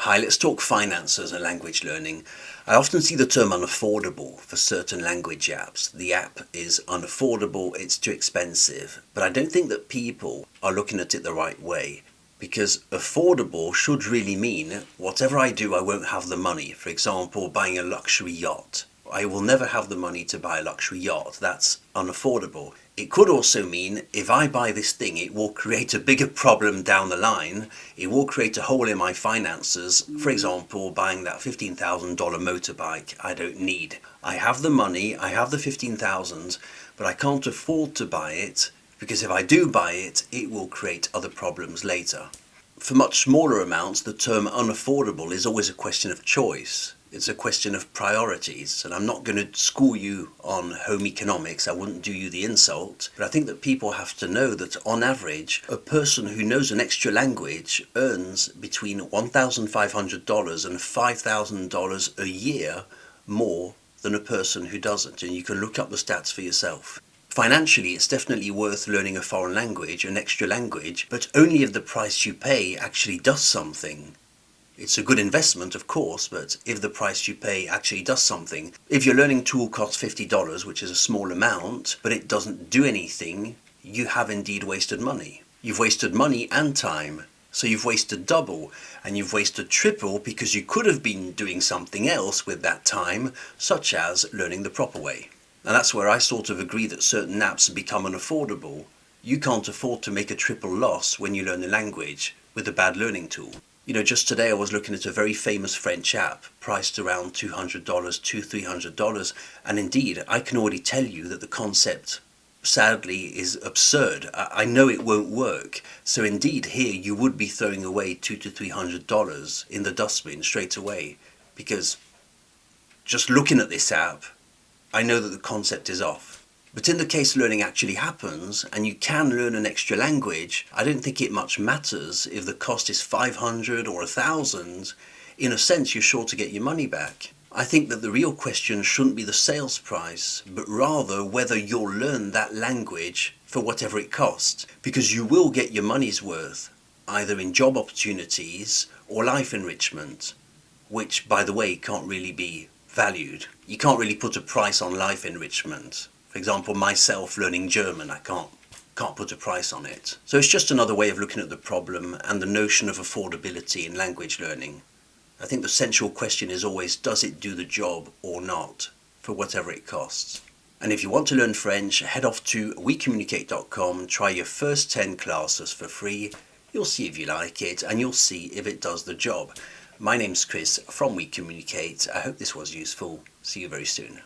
Hi, let's talk finances and language learning. I often see the term unaffordable for certain language apps. The app is unaffordable, it's too expensive. But I don't think that people are looking at it the right way, because affordable should really mean whatever I do, I won't have the money. For example, buying a luxury yacht. I will never have the money to buy a luxury yacht. That's unaffordable. It could also mean if I buy this thing, it will create a bigger problem down the line. It will create a hole in my finances. For example, buying that $15,000 motorbike I don't need. I have the money, I have the $15,000, but I can't afford to buy it because if I do buy it, it will create other problems later. For much smaller amounts, the term unaffordable is always a question of choice. It's a question of priorities, and I'm not going to school you on home economics. I wouldn't do you the insult, but I think that people have to know that on average, a person who knows an extra language earns between $1,500 and $5,000 a year more than a person who doesn't, and you can look up the stats for yourself. Financially, it's definitely worth learning a foreign language, an extra language, but only if the price you pay actually does something. It's a good investment, of course, but if the price you pay actually does something. If your learning tool costs $50, which is a small amount, but it doesn't do anything, you have indeed wasted money. You've wasted money and time. So you've wasted double, and you've wasted triple because you could have been doing something else with that time, such as learning the proper way. And that's where I sort of agree that certain apps become unaffordable. You can't afford to make a triple loss when you learn a language with a bad learning tool. You know, just today I was looking at a very famous French app priced around $200 to $300, and indeed I can already tell you that the concept sadly is absurd. I know it won't work, so indeed here you would be throwing away $200 to $300 in the dustbin straight away, because just looking at this app I know that the concept is off. But in the case learning actually happens and you can learn an extra language, I don't think it much matters if the cost is $500 or $1,000. In a sense, you're sure to get your money back. I think that the real question shouldn't be the sales price, but rather whether you'll learn that language for whatever it costs, because you will get your money's worth, either in job opportunities or life enrichment, which, by the way, can't really be valued. You can't really put a price on life enrichment. For example, myself learning German, I can't put a price on it. So it's just another way of looking at the problem and the notion of affordability in language learning. I think the central question is always, does it do the job or not, for whatever it costs? And if you want to learn French, head off to wecommunicate.com, try your first 10 classes for free. You'll see if you like it, and you'll see if it does the job. My name's Chris from We Communicate. I hope this was useful. See you very soon.